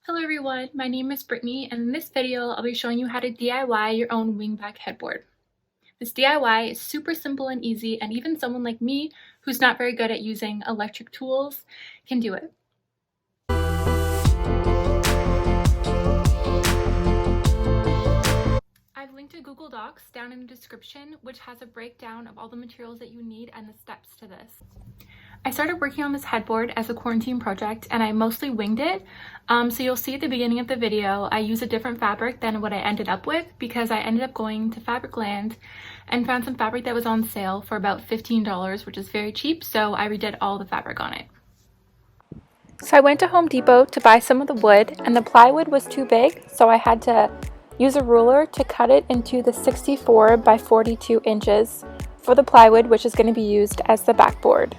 Hello everyone, my name is Brittany, and in this video I'll be showing you how to DIY your own wingback headboard. This DIY is super simple and easy, and even someone like me who's not very good at using electric tools can do it. I've linked a Google Docs down in the description which has a breakdown of all the materials that you need and the steps to this. I started working on this headboard as a quarantine project and I mostly winged it. So you'll see at the beginning of the video, I use a different fabric than what I ended up with because I ended up going to Fabricland and found some fabric that was on sale for about $15, which is very cheap. So I redid all the fabric on it. So I went to Home Depot to buy some of the wood and the plywood was too big. So I had to use a ruler to cut it into the 64 by 42 inches for the plywood, which is going to be used as the backboard.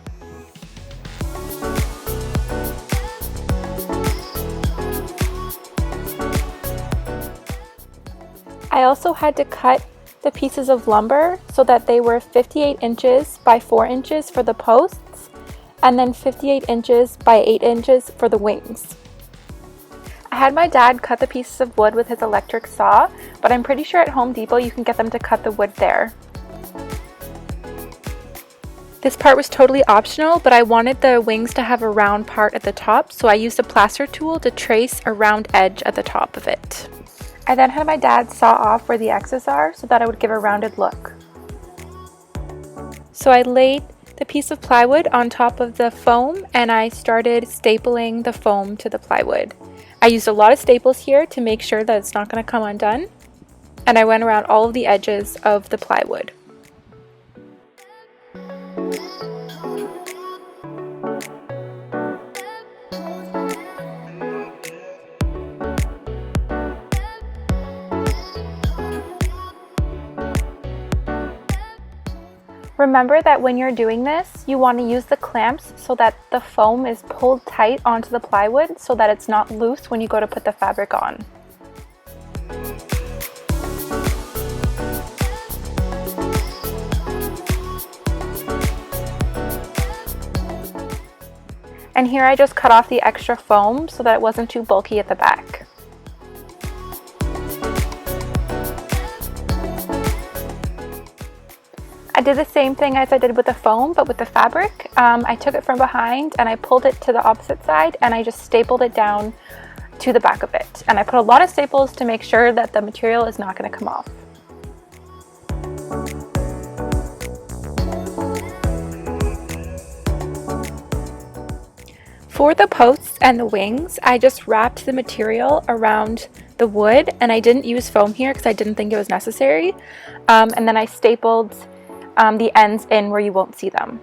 I also had to cut the pieces of lumber so that they were 58 inches by 4 inches for the posts and then 58 inches by 8 inches for the wings. I had my dad cut the pieces of wood with his electric saw, but I'm pretty sure at Home Depot you can get them to cut the wood there. This part was totally optional, but I wanted the wings to have a round part at the top, so I used a plaster tool to trace a round edge at the top of it. I then had my dad saw off where the X's are so that it would give a rounded look. So I laid the piece of plywood on top of the foam and I started stapling the foam to the plywood. I used a lot of staples here to make sure that it's not going to come undone, and I went around all of the edges of the plywood. Remember that when you're doing this, you want to use the clamps so that the foam is pulled tight onto the plywood so that it's not loose when you go to put the fabric on. And here I just cut off the extra foam so that it wasn't too bulky at the back. I did the same thing as I did with the foam, but with the fabric. I took it from behind and I pulled it to the opposite side and I just stapled it down to the back of it. And I put a lot of staples to make sure that the material is not going to come off. For the posts and the wings, I just wrapped the material around the wood and I didn't use foam here because I didn't think it was necessary. And then I stapled the ends in where you won't see them.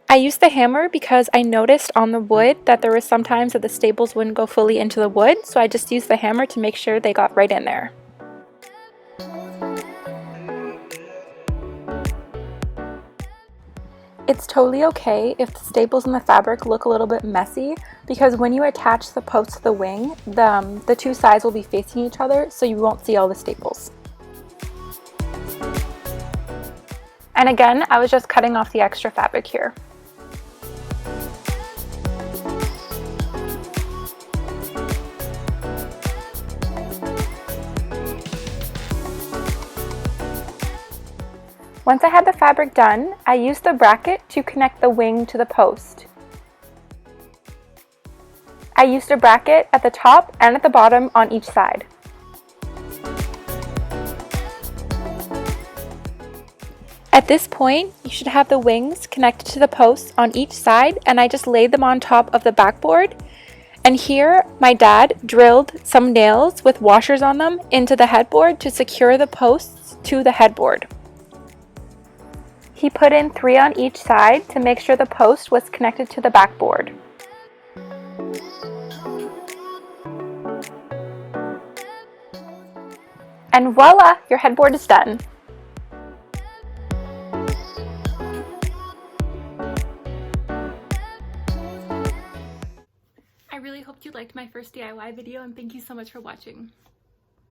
I used the hammer because I noticed on the wood that there was sometimes that the staples wouldn't go fully into the wood, so I just used the hammer to make sure they got right in there. It's totally okay if the staples in the fabric look a little bit messy because when you attach the post to the wing, the two sides will be facing each other so you won't see all the staples. And again, I was just cutting off the extra fabric here. Once I had the fabric done, I used the bracket to connect the wing to the post. I used a bracket at the top and at the bottom on each side. At this point, you should have the wings connected to the posts on each side, and I just laid them on top of the backboard. And here, my dad drilled some nails with washers on them into the headboard to secure the posts to the headboard. He put in 3 on each side to make sure the post was connected to the backboard. And voila, your headboard is done. I really hoped you liked my first DIY video and thank you so much for watching.